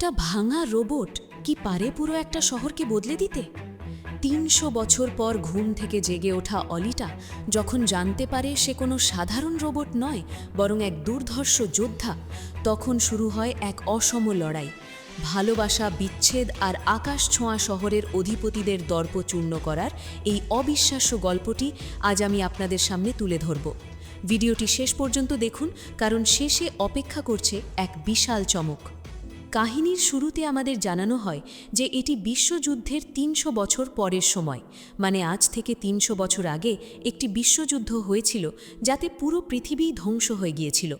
একটা ভাঙা রোবট কি পারে পুরো একটা শহরকে বদলে দিতে? ৩০০ বছর পর ঘুম থেকে জেগে ওঠা অলিটা যখন জানতে পারে সে কোনো সাধারণ রোবট নয়, বরং এক দুর্ধর্ষ যোদ্ধা, তখন শুরু হয় এক অসম লড়াই। ভালোবাসা, বিচ্ছেদ আর আকাশ ছোঁয়া শহরের অধিপতিদের দর্প চূর্ণ করার এই অবিশ্বাস্য গল্পটি আজ আমি আপনাদের সামনে তুলে ধরব। ভিডিওটি শেষ পর্যন্ত দেখুন, কারণ শেষে অপেক্ষা করছে এক বিশাল চমক। কাহিনীর শুরুতে আমাদের জানানো হয় যে এটি বিশ্বযুদ্ধের ৩০০ বছর পরের সময়, মানে আজ থেকে ৩০০ বছর আগে একটি বিশ্বযুদ্ধ হয়েছিল যাতে পুরো পৃথিবী ধ্বংস হয়ে গিয়েছিল।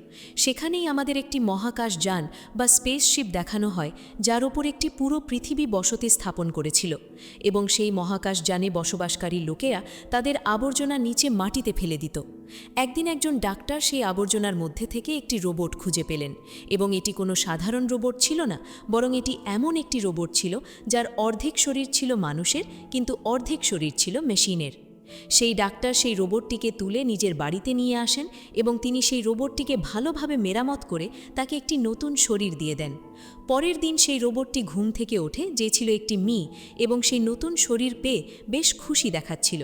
সেখানেই আমাদের একটি মহাকাশ যান বা স্পেসশিপ দেখানো হয়, যার ওপর একটি পুরো পৃথিবী বসতি স্থাপন করেছিল, এবং সেই মহাকাশ যানে বসবাসকারী লোকেরা তাদের আবর্জনা নিচে মাটিতে ফেলে দিত। একদিন একজন ডাক্তার সেই আবর্জনার মধ্যে থেকে একটি রোবট খুঁজে পেলেন, এবং এটি কোনো সাধারণ রোবট ছিল না, বরং এটি এমন একটি রোবট ছিল যার অর্ধেক শরীর ছিল মানুষের, কিন্তু অর্ধেক শরীর ছিল মেশিনের। সেই ডাক্তার সেই রোবটটিকে তুলে নিজের বাড়িতে নিয়ে আসেন, এবং তিনি সেই রোবটটিকে ভালোভাবে মেরামত করে তাকে একটি নতুন শরীর দিয়ে দেন। পরের দিন সেই রোবটটি ঘুম থেকে ওঠে, যে ছিল একটি মেয়ে, এবং সেই নতুন শরীর পেয়ে বেশ খুশি দেখাচ্ছিল।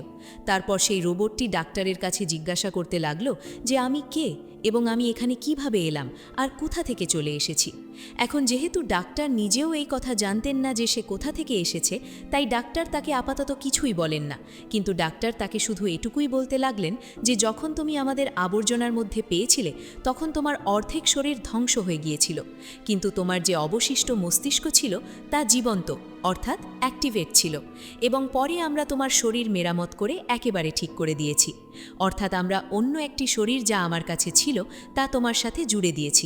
তারপর সেই রোবটটি ডাক্তারের কাছে জিজ্ঞাসা করতে লাগলো যে আমি কে, এবং আমি এখানে কিভাবে এলাম, আর কোথা থেকে চলে এসেছি। এখন যেহেতু ডাক্তার নিজেও এই কথা জানতেন না যে সে কোথা থেকে এসেছে, তাই ডাক্তার তাকে আপাতত কিছুই বলেন না, কিন্তু ডাক্তার তাকে শুধু এটুকুই বলতে লাগলেন যে যখন তুমি আমাদের আবর্জনার মধ্যে পেয়েছিলে তখন তোমার অর্ধেক শরীর ধ্বংস হয়ে গিয়েছিল, কিন্তু তোমার যে অবশিষ্ট মস্তিষ্ক ছিল তা জীবন্ত, অর্থাৎ অ্যাক্টিভেট ছিল, এবং পরে আমরা তোমার শরীর মেরামত করে একেবারে ঠিক করে দিয়েছি। অর্থাৎ আমরা অন্য একটি শরীর যা আমার কাছে ছিল তা তোমার সাথে জুড়ে দিয়েছি।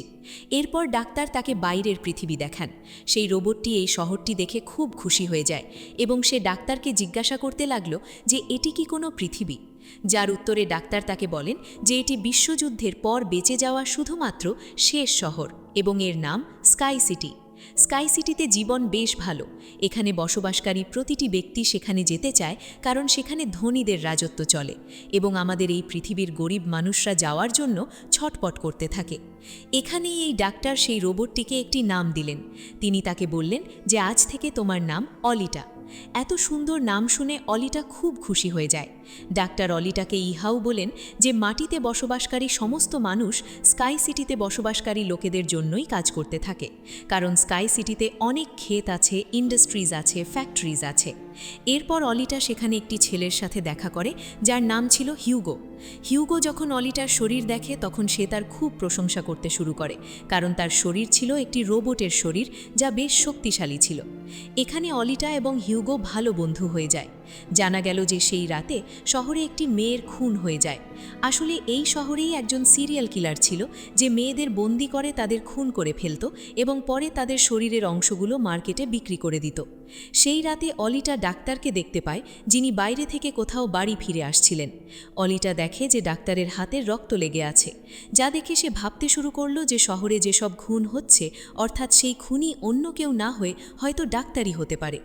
এরপর ডাক্তার তাকে বাইরের পৃথিবী দেখান। সেই রোবটটি এই শহরটি দেখে খুব খুশি হয়ে যায়, এবং সে ডাক্তারকে জিজ্ঞাসা করতে লাগলো যে এটি কি কোনো পৃথিবী, যার উত্তরে ডাক্তার তাকে বলেন যে এটি বিশ্বযুদ্ধের পর বেঁচে যাওয়া শুধুমাত্র শেষ শহর, এবং এর নাম স্কাই সিটি। স্কাই সিটিতে জীবন বেশ ভালো। এখানে বসবাসকারী প্রতিটি ব্যক্তি সেখানে যেতে চায়, কারণ সেখানে ধনীদের রাজত্ব চলে, এবং আমাদের এই পৃথিবীর গরিব মানুষরা যাওয়ার জন্য ছটপট করতে থাকে। এখানেই এই ডাক্তার সেই রোবটটিকে একটি নাম দিলেন। তিনি তাকে বললেন যে আজ থেকে তোমার নাম অলিটা। এত সুন্দর নাম শুনে অলিটা খুব খুশি হয়ে যায়। ডাক্তার অলিটাকে ইহাও বলেন যে মাটিতে বসবাসকারী সমস্ত মানুষ স্কাই সিটিতে বসবাসকারী লোকেদের জন্যই কাজ করতে থাকে, কারণ স্কাই সিটিতে অনেক ক্ষেত আছে, ইন্ডাস্ট্রিজ আছে, ফ্যাক্টরিজ আছে। এরপর অলিটা সেখানে একটি ছেলের সাথে দেখা করে যার নাম ছিল হিউগো। হিউগো যখন অলিটার শরীর দেখে তখন সে তার খুব প্রশংসা করতে শুরু করে, কারণ তার শরীর ছিল একটি রোবটের শরীর যা বেশ শক্তিশালী ছিল। এখানে অলিটা এবং হিউগো ভালো বন্ধু হয়ে যায়। জানা গেল যে সেই রাতে শহরে একটি মেয়ের খুন হয়ে যায়। আসলে এই শহরেই একজন সিরিয়াল কিলার ছিল যে মেয়েদের বন্দি করে তাদের খুন করে ফেলত, এবং পরে তাদের শরীরের অংশগুলো মার্কেটে বিক্রি করে দিত। সেই রাতে অলিটা ডাক্তারকে দেখতে পায়, যিনি বাইরে থেকে কোথাও বাড়ি ফিরে আসছিলেন। অলিটা দেখে যে ডাক্তারের হাতের রক্ত লেগে আছে, যা দেখে সে ভাবতে শুরু করলো যে শহরে যেসব খুন হচ্ছে, অর্থাৎ সেই খুনি অন্য কেউ না হয়ে হয়তো ডাক্তারই হতে পারে।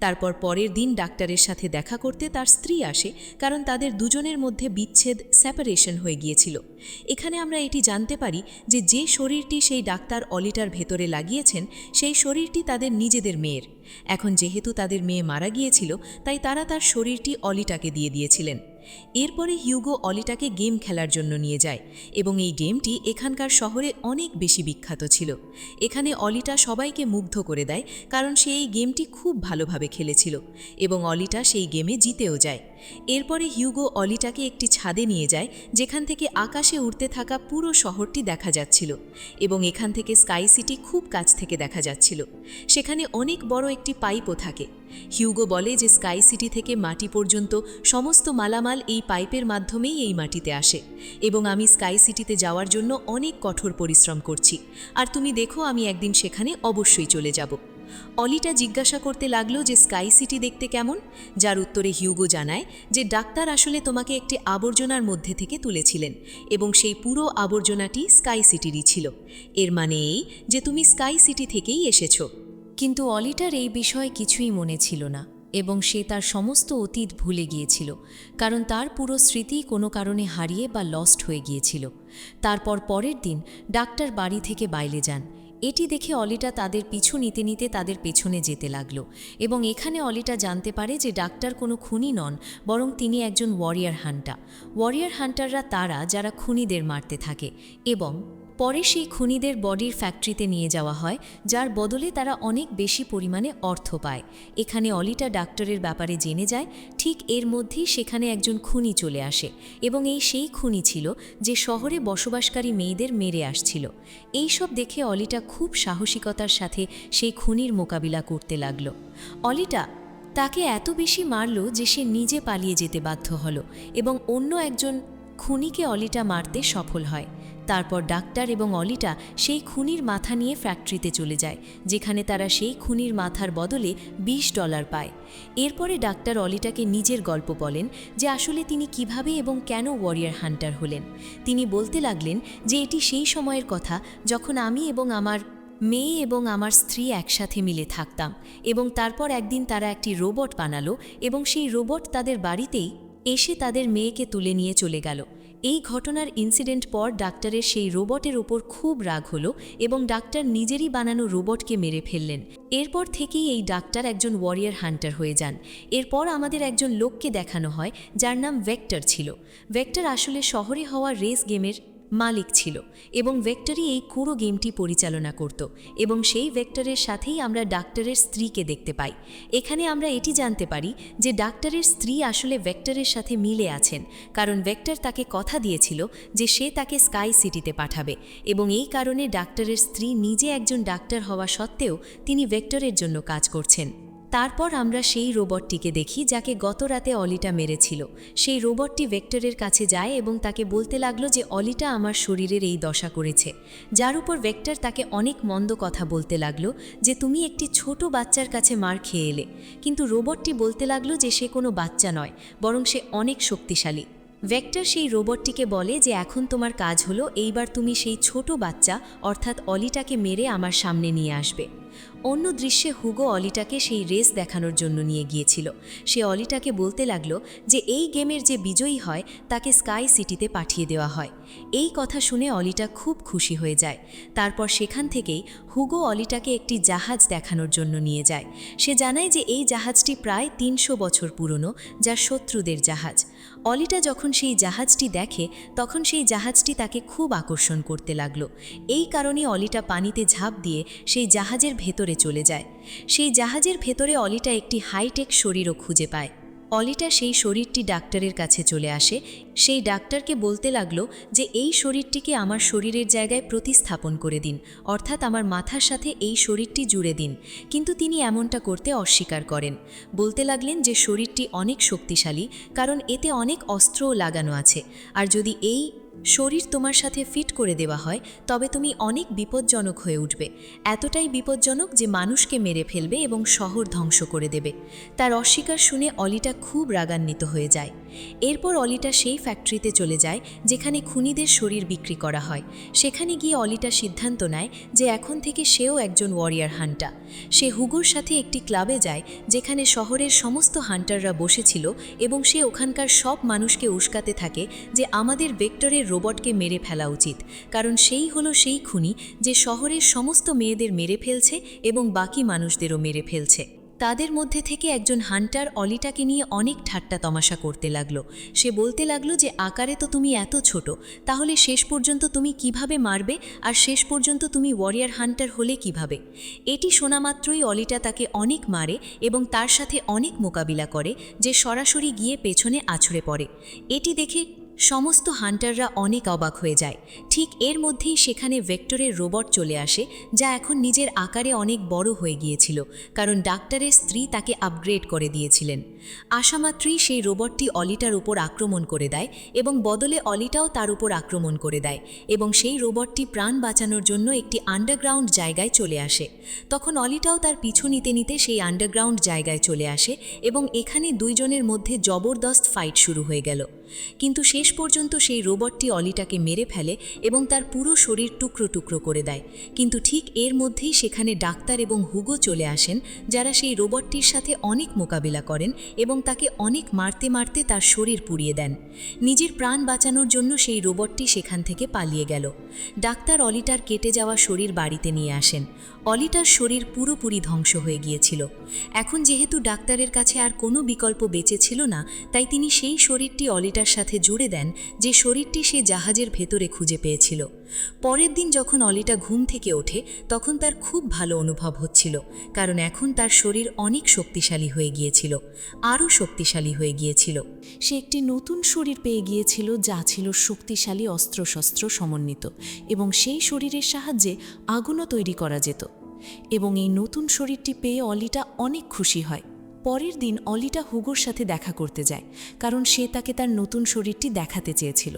তারপর পরের দিন ডাক্তারের সাথে দেখা করতে তার স্ত্রী আসে, কারণ তাদের দুজনের মধ্যে বিচ্ছেদ, সেপারেশন হয়ে গিয়েছিল। এখানে আমরা এটি জানতে পারি যে যে শরীরটি সেই ডাক্তার অলিটার ভেতরে লাগিয়েছেন সেই শরীরটি তাদের নিজেদের মেয়ের। এখন যেহেতু তাদের মেয়ে মারা গিয়েছিল, তাই তারা তার শরীরটি অলিটাকে দিয়ে দিয়েছিলেন। এরপরে হিউগো অলিটাকে গেম খেলার জন্য নিয়ে যায়, এবং এই গেমটি এখানকার শহরে অনেক বেশি বিখ্যাত ছিল। এখানে অলিটা সবাইকে মুগ্ধ করে দেয়, কারণ সে এই গেমটি খুব ভালোভাবে খেলেছিল, এবং অলিটা সেই গেমে জিতেও যায়। এরপরে হিউগো অলিটাকে একটি ছাদে নিয়ে যায়, যেখান থেকে আকাশে উড়তে থাকা পুরো শহরটি দেখা যাচ্ছিল, এবং এখান থেকে স্কাই সিটি খুব কাছ থেকে দেখা যাচ্ছিল। সেখানে অনেক বড় একটি পাইপও থাকে। হিউগো বলে যে স্কাই সিটি থেকে মাটি পর্যন্ত সমস্ত মালামাল এই পাইপের মাধ্যমেই এই মাটিতে আসে, এবং আমি স্কাই সিটিতে যাওয়ার জন্য অনেক কঠোর পরিশ্রম করছি, আর তুমি দেখো আমি একদিন সেখানে অবশ্যই চলে যাব। অলিটা জিজ্ঞাসা করতে লাগলো যে স্কাই সিটি দেখতে কেমন, যার উত্তরে হিউগো জানায় যে ডাক্তার আসলে তোমাকে একটি আবর্জনার মধ্যে থেকে তুলেছিলেন, এবং সেই পুরো আবর্জনাটি স্কাই সিটিরই ছিল। এর মানে এই যে তুমি স্কাই সিটি থেকেই এসেছো। কিন্তু অলিটার এই বিষয়ে কিছুই মনে ছিল না, এবং সে তার সমস্ত অতীত ভুলে গিয়েছিল, কারণ তার পুরো স্মৃতি কোনো কারণে হারিয়ে বা লস্ট হয়ে গিয়েছিল। তারপর পরের দিন ডাক্তার বাড়ি থেকে বাইরে যান, এটি দেখে অলিটা তাদের পিছু নিতে নিতে তাদের পেছনে যেতে লাগলো এবং এখানে অলিটা জানতে পারে যে ডাক্তার কোনো খুনি নন, বরং তিনি একজন ওয়ারিয়ার হান্টার। ওয়ারিয়ার হান্টাররা তারা যারা খুনিদের মারতে থাকে এবং পরে সেই খুনিদের বডির ফ্যাক্টরিতে নিয়ে যাওয়া হয়, যার বদলে তারা অনেক বেশি পরিমাণে অর্থ পায়। এখানে অলিটা ডাক্তারের ব্যাপারে জেনে যায়। ঠিক এর মধ্যেই সেখানে একজন খুনি চলে আসে এবং সেই খুনি ছিল যে শহরে বসবাসকারী মেয়েদের মেরে আসছিল। এই সব দেখে অলিটা খুব সাহসিকতার সাথে সেই খুনির মোকাবিলা করতে লাগল। অলিটা তাকে এত বেশি মারল যে সে নিজে পালিয়ে যেতে বাধ্য হল এবং অন্য একজন খুনিকে অলিটা মারতে সফল হয়। তারপর ডাক্তার এবং অলিটা সেই খুনির মাথা নিয়ে ফ্যাক্টরিতে চলে যায়, যেখানে তারা সেই খুনির মাথার বদলে $20 পায়। এরপরে ডাক্তার অলিটাকে নিজের গল্প বলেন যে আসলে তিনি কিভাবে এবং কেন ওয়ারিয়ার হান্টার হলেন। তিনি বলতে লাগলেন যে এটি সেই সময়ের কথা যখন আমি এবং আমার মেয়ে এবং আমার স্ত্রী একসাথে মিলে থাকতাম এবং তারপর একদিন তারা একটি রোবট বানালো এবং সেই রোবট তাদের বাড়িতেই এসে তাদের মেয়েকে তুলে নিয়ে চলে গেল। এই ঘটনার ইনসিডেন্ট পর ডাক্তারের সেই রোবটের ওপর খুব রাগ হলো এবং ডাক্তার নিজেরই বানানো রোবটকে মেরে ফেললেন। এরপর থেকেই এই ডাক্তার একজন ওয়ারিয়ার হান্টার হয়ে যান। এরপর আমাদের একজন লোককে দেখানো হয় যার নাম ভেক্টর ছিল। ভেক্টর আসলে শহরে হওয়া রেস গেমের মালিক ছিল এবং ভেক্টরই এই পুরো গেমটি পরিচালনা করত এবং সেই ভেক্টরের সাথেই আমরা ডাক্তারের স্ত্রীকে দেখতে পাই। এখানে আমরা এটি জানতে পারি যে ডাক্তারের স্ত্রী আসলে ভেক্টরের সাথে মিলে আছেন, কারণ ভেক্টর তাকে কথা দিয়েছিল যে সে তাকে স্কাই সিটিতে পাঠাবে এবং এই কারণে ডাক্তারের স্ত্রী নিজে একজন ডাক্তার হওয়া সত্ত্বেও তিনি ভেক্টরের জন্য কাজ করছেন। তারপর আমরা সেই রোবটটিকে দেখি যাকে গত রাতে অলিটা মেরেছিল। সেই রোবটটি ভেক্টরের কাছে যায় এবং তাকে বলতে লাগলো যে অলিটা আমার শরীরের এই দশা করেছে, যার উপর ভেক্টর তাকে অনেক মন্দ কথা বলতে লাগলো যে তুমি একটি ছোট বাচ্চার কাছে মার খেয়ে এলে। কিন্তু রোবটটি বলতে লাগলো যে সে কোনো বাচ্চা নয়, বরং সে অনেক শক্তিশালী। ভেক্টর সেই রোবটটিকে বলে যে এখন তোমার কাজ হলো এইবার তুমি সেই ছোট বাচ্চা অর্থাৎ অলিটাকে মেরে আমার সামনে নিয়ে আসবে। অন্য দৃশ্যে হুগো অলিটাকে সেই রেস দেখানোর জন্য নিয়ে গিয়েছিল। সে অলিটাকে বলতে লাগলো যে এই গেমের যে বিজয়ী হয় তাকে স্কাই সিটিতে পাঠিয়ে দেওয়া হয়। এই কথা শুনে অলিটা খুব খুশি হয়ে যায়। তারপর সেখান থেকেই হুগো অলিটাকে একটি জাহাজ দেখানোর জন্য নিয়ে যায়। সে জানায় যে এই জাহাজটি প্রায় 300 বছর পুরনো, যা শত্রুদের জাহাজ। অলিটা যখন সেই জাহাজটি দেখে তখন সেই জাহাজটি তাকে খুব আকর্ষণ করতে লাগলো। এই কারণে অলিটা পানিতে ঝাঁপ দিয়ে সেই জাহাজের ভেতরে চলে যায়। সেই জাহাজের ভেতরে অলিটা একটি হাইটেক শরীরও খুঁজে পায়। অলিটা সেই শরীরটি ডাক্তারের কাছে চলে আসে। সেই ডাক্তারকে বলতে লাগলো যে এই শরীরটিকে আমার শরীরের জায়গায় প্রতিস্থাপন করে দিন, অর্থাৎ আমার মাথার সাথে এই শরীরটি জুড়ে দিন। কিন্তু তিনি এমনটা করতে অস্বীকার করেন। বলতে লাগলেন যে শরীরটি অনেক শক্তিশালী, কারণ এতে অনেক অস্ত্রও লাগানো আছে, আর যদি এই শরীর তোমার সাথে ফিট করে দেওয়া হয় তবে তুমি অনেক বিপজ্জনক হয়ে উঠবে, এতটাই বিপজ্জনক যে মানুষকে মেরে ফেলবে এবং শহর ধ্বংস করে দেবে। তার অস্বীকার শুনে অলিটা খুব রাগান্বিত হয়ে যায়। এরপর অলিটা সেই ফ্যাক্টরিতে চলে যায় যেখানে খুনিদের শরীর বিক্রি করা হয়। সেখানে গিয়ে অলিটা সিদ্ধান্ত নেয় যে এখন থেকে সেও একজন ওয়ারিয়ার হান্টার। সে হুগোর সাথে একটি ক্লাবে যায় যেখানে শহরের সমস্ত হান্টাররা বসেছিল এবং সে ওখানকার সব মানুষকে উস্কাতে থাকে যে আমাদের ভেক্টরের রোবটকে মেরে ফেলা উচিত, কারণ সেই হলো সেই খুনি যে শহরের সমস্ত মেয়েদের মেরে ফেলছে এবং বাকি মানুষদেরও মেরে ফেলছে। তাদের মধ্যে থেকে একজন হান্টার অলিটাকে নিয়ে অনেক ঠাট্টা তমাশা করতে লাগলো। সে বলতে লাগলো যে আকারে তো তুমি এত ছোট, তাহলে শেষ পর্যন্ত তুমি কিভাবে মারবে, আর শেষ পর্যন্ত তুমি ওয়ারিয়ার হান্টার হলে কিভাবে। এটি শোনা মাত্রই অলিটা তাকে অনেক মারে এবং তার সাথে অনেক মোকাবিলা করে, যে সরাসরি গিয়ে পেছনে আছড়ে পড়ে। এটি দেখে সমস্ত হান্টাররা অনেক অবাক হয়ে যায়। ঠিক এর মধ্যেই সেখানে ভেক্টরের রোবট চলে আসে, যা এখন নিজের আকারে অনেক বড় হয়ে গিয়েছিল, কারণ ডাক্তারের স্ত্রী তাকে আপগ্রেড করে দিয়েছিলেন। আসামাত্রই সেই রোবটটি অলিটার উপর আক্রমণ করে দেয় এবং বদলে অলিটাও তার উপর আক্রমণ করে দেয় এবং সেই রোবটটি প্রাণ বাঁচানোর জন্য একটি আন্ডারগ্রাউন্ড জায়গায় চলে আসে। তখন অলিটাও তার পিছু নিতে নিতে সেই আন্ডারগ্রাউন্ড জায়গায় চলে আসে এবং এখানে দুইজনের মধ্যে জবরদস্ত ফাইট শুরু হয়ে গেল। কিন্তু শেষ পর্যন্ত সেই রোবটটি অলিটাকে মেরে ফেলে এবং তার পুরো শরীর টুকরো টুকরো করে দেয়। কিন্তু ঠিক এর মধ্যেই সেখানে ডাক্তার এবং হুগো চলে আসেন, যারা সেই রোবটটির সাথে অনেক মোকাবিলা করেন এবং তাকে অনেক মারতে মারতে তার শরীর পুড়িয়ে দেন। নিজের প্রাণ বাঁচানোর জন্য সেই রোবটটি সেখান থেকে পালিয়ে গেল। ডাক্তার অলিটার কেটে যাওয়া শরীর বাড়িতে নিয়ে আসেন। অলিটার শরীর পুরোপুরি ধ্বংস হয়ে গিয়েছিল। এখন যেহেতু ডাক্তারের কাছে আর কোনো বিকল্প বেঁচে ছিল না, তাই তিনি সেই শরীরটি অলিটার সাথে জুড়ে দেন, যে শরীরটি সে জাহাজের ভেতরে খুঁজে পেয়েছিল। পরের দিন যখন অলিটা ঘুম থেকে ওঠে, তখন তার খুব ভালো অনুভব হচ্ছিল, কারণ এখন তার শরীর অনেক শক্তিশালী হয়ে গিয়েছিল, আরও শক্তিশালী হয়ে গিয়েছিল। সে একটি নতুন শরীর পেয়ে গিয়েছিল, যা ছিল শক্তিশালী অস্ত্রশস্ত্র সমন্বিত, এবং সেই শরীরের সাহায্যে আগুনও তৈরি করা যেত। এবং এই নতুন শরীরটি পেয়ে অলিটা অনেক খুশি হয়। পরের দিন অলিটা হুগোর সাথে দেখা করতে যায়, কারণ সে তাকে তার নতুন শরীরটি দেখাতে চেয়েছিল।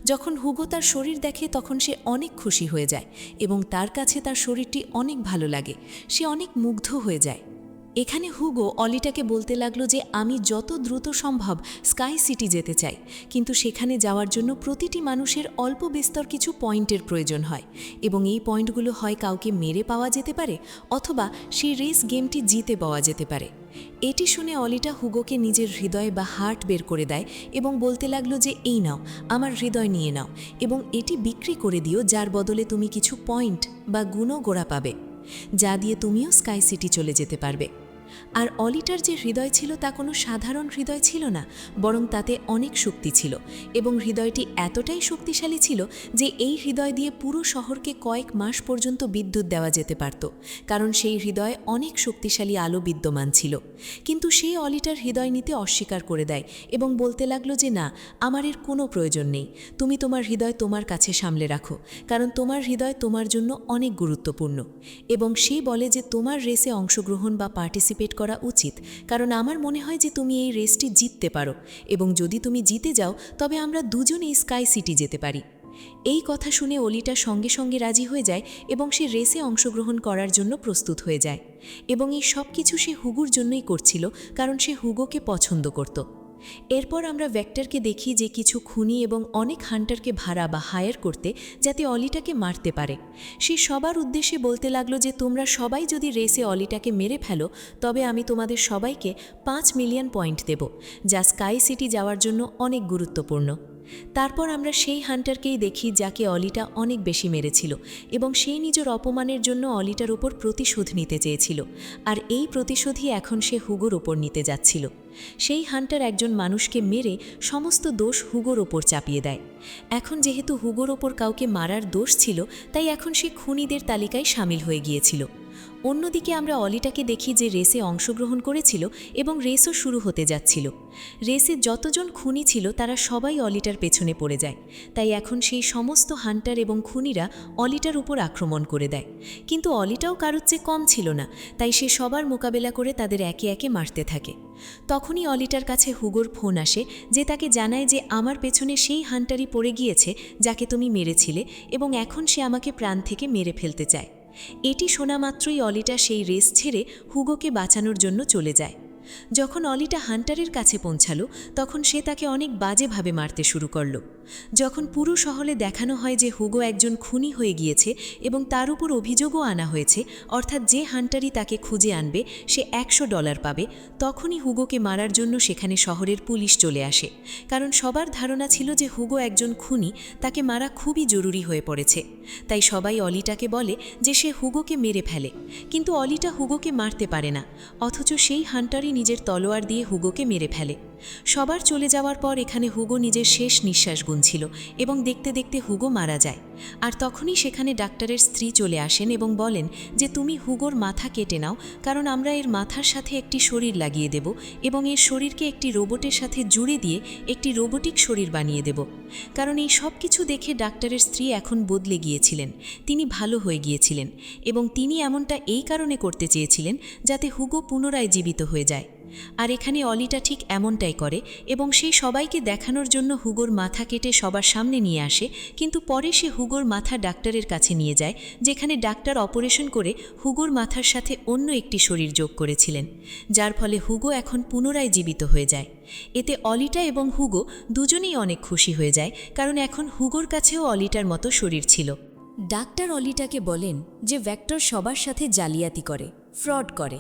যখন হুগো তার শরীর দেখে, তখন সে অনেক খুশি হয়ে যায় এবং তার কাছে তার শরীরটি অনেক ভালো লাগে। সে অনেক মুগ্ধ হয়ে যায়। এখানে হুগো অলিটাকে বলতে লাগলো যে আমি যত দ্রুত সম্ভব স্কাই সিটি যেতে চাই, কিন্তু সেখানে যাওয়ার জন্য প্রতিটি মানুষের অল্প বিস্তর কিছু পয়েন্টের প্রয়োজন হয়, এবং এই পয়েন্টগুলো হয় কাউকে মেরে পাওয়া যেতে পারে, অথবা সেই রেস গেমটি জিতে পাওয়া যেতে পারে। এটি শুনে অলিটা হুগোকে নিজের হৃদয় বা হার্ট বের করে দেয় এবং বলতে লাগলো যে এই নাও, আমার হৃদয় নিয়ে নাও এবং এটি বিক্রি করে দিও, যার বদলে তুমি কিছু পয়েন্ট বা গুণগোড়া পাবে, যা দিয়ে তুমিও স্কাই সিটি চলে যেতে পারবে। আর অলিটার যে হৃদয় ছিল তা কোনো সাধারণ হৃদয় ছিল না, বরং তাতে অনেক শক্তি ছিল, এবং হৃদয়টি এতটাই শক্তিশালী ছিল যে এই হৃদয় দিয়ে পুরো শহরকে কয়েক মাস পর্যন্ত বিদ্যুৎ দেওয়া যেতে পারত, কারণ সেই হৃদয়ে অনেক শক্তিশালী আলো বিদ্যমান ছিল। কিন্তু সে অলিটার হৃদয় নিতে অস্বীকার করে দেয় এবং বলতে লাগলো যে না, আমার এর কোনো প্রয়োজন নেই, তুমি তোমার হৃদয় তোমার কাছে সামলে রাখো, কারণ তোমার হৃদয় তোমার জন্য অনেক গুরুত্বপূর্ণ। এবং সে বলে যে তোমার রেসে অংশগ্রহণ বা পার্টিসিপেট করা উচিত, কারণ আমার মনে হয় যে তুমি এই রেসটি জিততে পারো, এবং যদি তুমি জিতে যাও তবে আমরা দুজনেই স্কাই সিটি যেতে পারি। এই কথা শুনে অলিটা সঙ্গে সঙ্গে রাজি হয়ে যায় এবং সে রেসে অংশগ্রহণ করার জন্য প্রস্তুত হয়ে যায়, এবং এই সব কিছু সে হুগোর জন্যই করছিল, কারণ সে হুগোকে পছন্দ করত। এরপর আমরা ভেক্টরকে দেখি যে কিছু খুনি এবং অনেক হান্টারকে ভাড়া বা হায়ার করতে, যাতে অলিটাকে মারতে পারে। সে সবার উদ্দেশ্যে বলতে লাগলো যে তোমরা সবাই যদি রেসে অলিটাকে মেরে ফেলো, তবে আমি তোমাদের সবাইকে 5 মিলিয়ন পয়েন্ট দেব, যা স্কাই সিটি যাওয়ার জন্য অনেক গুরুত্বপূর্ণ। তারপর আমরা সেই হান্টারকেই দেখি যাকে অলিটা অনেক বেশি মেরেছিল, এবং সেই নিজের অপমানের জন্য অলিটার ওপর প্রতিশোধ নিতে চেয়েছিল, আর এই প্রতিশোধই এখন সে হুগোর ওপর নিতে যাচ্ছিল। সেই হান্টার একজন মানুষকে মেরে সমস্ত দোষ হুগোর ওপর চাপিয়ে দেয়। এখন যেহেতু হুগোর ওপর কাউকে মারার দোষ ছিল, তাই এখন সে খুনিদের তালিকায় সামিল হয়ে গিয়েছিল। অন্যদিকে আমরা অলিটাকে দেখি যে রেসে অংশগ্রহণ করেছিল এবং রেসও শুরু হতে যাচ্ছিল। রেসে যতজন খুনি ছিল তারা সবাই অলিটার পেছনে পড়ে যায়, তাই এখন সেই সমস্ত হান্টার এবং খুনিরা অলিটার উপর আক্রমণ করে দেয়। কিন্তু অলিটাও কারোর চেয়ে কম ছিল না, তাই সে সবার মোকাবেলা করে তাদের একে একে মারতে থাকে। তখনই অলিটার কাছে হুগোর ফোন আসে, যে তাকে জানায় যে আমার পেছনে সেই হান্টারই পড়ে গিয়েছে যাকে তুমি মেরেছিলে, এবং এখন সে আমাকে প্রাণ থেকে মেরে ফেলতে চায়। এটি শোনা মাত্রই অলিটা সেই রেস ছেড়ে হুগোকে বাঁচানোর জন্য চলে যায়। যখন অলিটা হান্টারের কাছে পৌঁছালো, তখন সে তাকে অনেক বাজেভাবে মারতে শুরু করল। যখন পুরো শহরে দেখানো হয় যে হুগো একজন খুনি হয়ে গিয়েছে এবং তার উপর অভিযোগও আনা হয়েছে, অর্থাৎ যে হান্টারই তাকে খুঁজে আনবে সে $100 পাবে, তখনই হুগোকে মারার জন্য সেখানে শহরের পুলিশ চলে আসে, কারণ সবার ধারণা ছিল যে হুগো একজন খুনি, তাকে মারা খুবই জরুরি হয়ে পড়েছে। তাই সবাই অলিটাকে বলে যে সে হুগোকে মেরে ফেলে, কিন্তু অলিটা হুগোকে মারতে পারে না, অথচ সেই হান্টারই নিজের তলোয়ার দিয়ে হুগোকে মেরে ফেলে। সবার চলে যাওয়ার পর এখানে হুগো নিজের শেষ নিঃশ্বাস গুনছিল, এবং দেখতে দেখতে হুগো মারা যায়। আর তখনই সেখানে ডাক্তারের স্ত্রী চলে আসেন এবং বলেন যে তুমি হুগোর মাথা কেটে নাও, কারণ আমরা এর মাথার সাথে একটি শরীর লাগিয়ে দেব এবং এর শরীরকে একটি রোবটের সাথে জুড়ে দিয়ে একটি রোবোটিক শরীর বানিয়ে দেব। কারণ এই সব কিছু দেখে ডাক্তারের স্ত্রী এখন বদলে গিয়েছিলেন, তিনি ভালো হয়ে গিয়েছিলেন, এবং তিনি এমনটা এই কারণে করতে চেয়েছিলেন যাতে হুগো পুনরায় জীবিত হয়ে যায়। আর এখানে অলিটা ঠিক এমনটাই করে এবং সেই সবাইকে দেখানোর জন্য হুগোর মাথা কেটে সবার সামনে নিয়ে আসে, কিন্তু পরে সে হুগোর মাথা ডাক্তারের কাছে নিয়ে যায়, যেখানে ডাক্তার অপারেশন করে হুগোর মাথার সাথে অন্য একটি শরীর যোগ করেছিলেন, যার ফলে হুগো এখন পুনরায় জীবিত হয়ে যায়। এতে অলিটা এবং হুগো দুজনেই অনেক খুশি হয়ে যায়, কারণ এখন হুগোর কাছেও অলিটার মতো শরীর ছিল। ডাক্তার অলিটাকে বলেন যে ভেক্টর সবার সাথে জালিয়াতি করে, ফ্রড করে,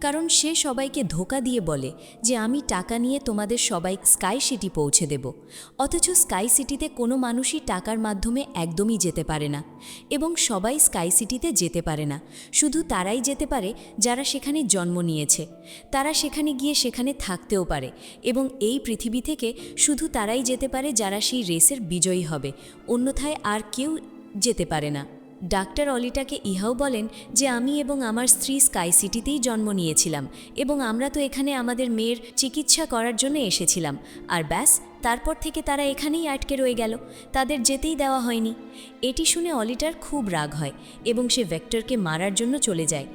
কারণ সে সবাইকে ধোঁকা দিয়ে বলে যে আমি টাকা নিয়ে তোমাদের সবাই স্কাই সিটি পৌঁছে দেব, অথচ স্কাই সিটিতে কোনো মানুষই টাকার মাধ্যমে একদমই যেতে পারে না, এবং সবাই স্কাই সিটিতে যেতে পারে না, শুধু তারাই যেতে পারে যারা সেখানে জন্ম নিয়েছে। তারা সেখানে গিয়ে সেখানে থাকতেও পারে, এবং এই পৃথিবী থেকে শুধু তারাই যেতে পারে যারা সেই রেসের বিজয়ী হবে, অন্যথায় আর কেউ যেতে পারে না। ডাক্তার অলিটাকে ইহাও বলেন যে আমি এবং আমার স্ত্রী স্কাই সিটিতেই জন্ম নিয়েছিলাম, এবং আমরা তো এখানে আমাদের মেয়ের চিকিৎসা করার জন্য এসেছিলাম, আর ব্যাস তারপর থেকে তারা এখানেই আটকে রয়ে গেল, তাদের যেতেই দেওয়া হয়নি। এটি শুনে অলিটার খুব রাগ হয় এবং সে ভেক্টরকে মারার জন্য চলে যায়।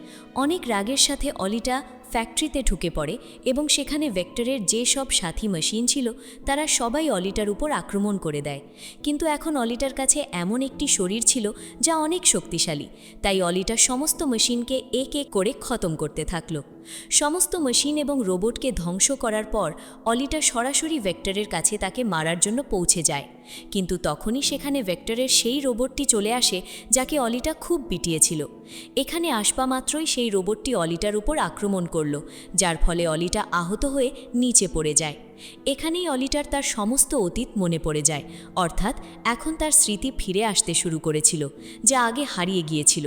অনেক রাগের সাথে অলিটা ফ্যাক্টরিতে ঢুকে পড়ে এবং সেখানে ভেক্টরের যে সব সাথী মেশিন ছিল তারা সবাই অলিটার উপর আক্রমণ করে দেয়। কিন্তু এখন অলিটার কাছে এমন একটি শরীর ছিল যা অনেক শক্তিশালী, তাই অলিটা সমস্ত মেশিনকে এক এক করে খতম করতে থাকলো। সমস্ত মেশিন এবং রোবটকে ধ্বংস করার পর অলিটা সরাসরি ভেক্টরের কাছে তাকে মারার জন্য পৌঁছে যায়, কিন্তু তখনই সেখানে ভেক্টরের সেই রোবটটি চলে আসে যাকে অলিটা খুব পিটিয়েছিল। এখানে আসবা মাত্রই সেই রোবটটি অলিটার উপর আক্রমণ করল, যার ফলে অলিটা আহত হয়ে নিচে পড়ে যায়। এখানেই অলিটার তার সমস্ত অতীত মনে পড়ে যায়, অর্থাৎ এখন তার স্মৃতি ফিরে আসতে শুরু করেছিল যা আগে হারিয়ে গিয়েছিল।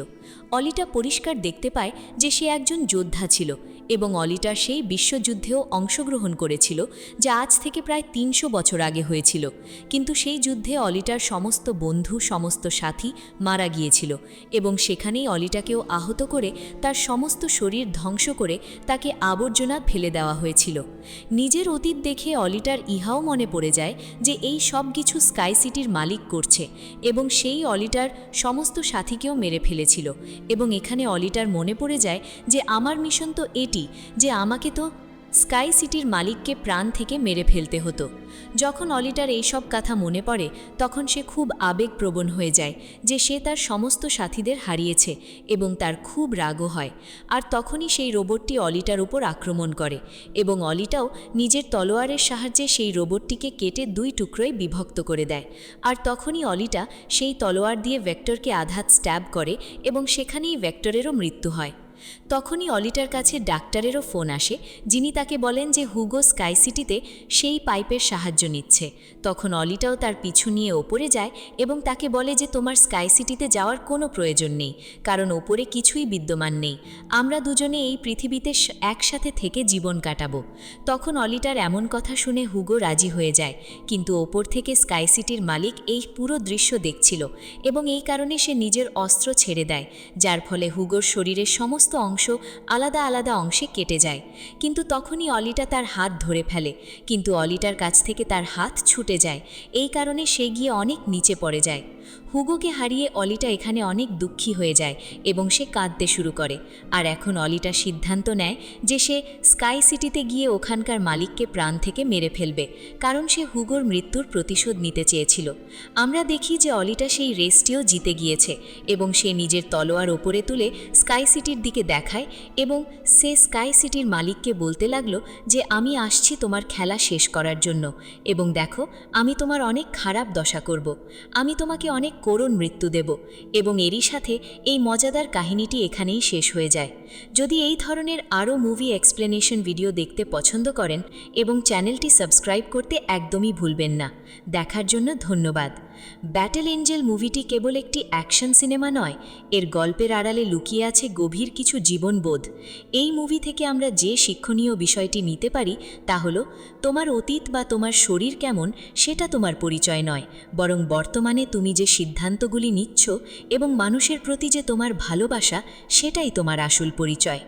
অলিটা পরিষ্কার দেখতে পায় যে সে একজন যোদ্ধা ছিল এবং অলিটা সেই বিশ্বযুদ্ধেও অংশগ্রহণ করেছিল যা আজ থেকে প্রায় ৩০০ বছর আগে হয়েছিল, কিন্তু সেই যুদ্ধে অলিটার সমস্ত বন্ধু, সমস্ত সাথী মারা গিয়েছিল এবং সেখানেই অলিটাকেও আহত করে তার সমস্ত শরীর ধ্বংস করে তাকে আবর্জনা ফেলে দেওয়া হয়েছিল। নিজের অতীত দেখে অলিটার ইহাও মনে পড়ে যায় যে এই সব কিছু স্কাই সিটির মালিক করছে এবং সেই অলিটার সমস্ত সাথীকেও মেরে ফেলেছিল, এবং এখানে অলিটার মনে পড়ে যায় যে আমার মিশন তো এটি যে আমাকে তো স্কাই সিটির মালিককে প্রাণ থেকে মেরে ফেলতে হতো। যখন অলিটার এইসব কথা মনে পড়ে তখন সে খুব আবেগপ্রবণ হয়ে যায় যে সে তার সমস্ত সাথীদের হারিয়েছে এবং তার খুব রাগও হয়। আর তখনই সেই রোবটটি অলিটার উপর আক্রমণ করে এবং অলিটাও নিজের তলোয়ারের সাহায্যে সেই রোবটটিকে কেটে 2 টুকরোয় বিভক্ত করে দেয়। আর তখনই অলিটা সেই তলোয়ার দিয়ে ভেক্টরকে আঘাত স্ট্যাব করে এবং সেখানেই ভেক্টরেরও মৃত্যু হয়। তখনই অলিটার কাছে ডাক্তারেরও ফোন আসে, যিনি তাকে বলেন যে হুগো স্কাই সিটিতে সেই পাইপের সাহায্য নিচ্ছে। তখন অলিটাও তার পিছু নিয়ে ওপরে যায় এবং তাকে বলে যে তোমার স্কাই সিটিতে যাওয়ার কোনো প্রয়োজন নেই, কারণ ওপরে কিছুই বিদ্যমান নেই, আমরা দুজনে এই পৃথিবীতে একসাথে থেকে জীবন কাটাবো। তখন অলিটার এমন কথা শুনে হুগো রাজি হয়ে যায়, কিন্তু ওপর থেকে স্কাই সিটির মালিক এই পুরো দৃশ্য দেখছিল এবং এই কারণে সে নিজের অস্ত্র ছেড়ে দেয়, যার ফলে হুগোর শরীরের সমস্ত অংশ আলাদা আলাদা অংশে কেটে যায়। কিন্তু তখনই অলিটা তার হাত ধরে ফেলে, কিন্তু অলিটার কাছ থেকে তার হাত ছুটে যায়, এই কারণে সে গিয়ে অনেক নিচে পড়ে যায়। হুগোকে হারিয়ে অলিটা এখানে অনেক দুঃখী হয়ে যায় এবং সে কাঁদতে শুরু করে। আর এখন অলিটা সিদ্ধান্ত নেয় যে সে স্কাই সিটিতে গিয়ে ওখানকার মালিককে প্রাণ থেকে মেরে ফেলবে, কারণ সে হুগোর মৃত্যুর প্রতিশোধ নিতে চেয়েছিল। আমরা দেখি যে অলিটা সেই রেসটিও জিতে গিয়েছে এবং সে নিজের তলোয়ার ওপরে তুলে স্কাই সিটির দিকে দেখায় এবং সে স্কাই সিটির মালিককে বলতে লাগলো যে আমি আসছি তোমার খেলা শেষ করার জন্য, এবং দেখো আমি তোমার অনেক খারাপ দশা করব, আমি তোমাকে অনেক করুণ মৃত্যু দেব। এবং এরই সাথে এই মজাদার কাহিনীটি এখানেই শেষ হয়ে যায়। যদি এই ধরনের আরও মুভি এক্সপ্লেনেশন ভিডিও দেখতে পছন্দ করেন এবং চ্যানেলটি সাবস্ক্রাইব করতে একদমই ভুলবেন না। দেখার জন্য ধন্যবাদ। ব্যাটেল এঞ্জেল মুভিটি কেবল একটি অ্যাকশন সিনেমা নয়, এর গল্পের আড়ালে লুকিয়ে আছে গভীর কিছু জীবনবোধ। এই মুভি থেকে আমরা যে শিক্ষণীয় বিষয়টি নিতে পারি তা হলো, তোমার অতীত বা তোমার শরীর কেমন সেটা তোমার পরিচয় নয়, বরং বর্তমানে তুমি যে সিদ্ধান্তগুলি নিচ্ছ এবং মানুষের প্রতি যে তোমার ভালোবাসা, সেটাই তোমার আসল পরিচয়।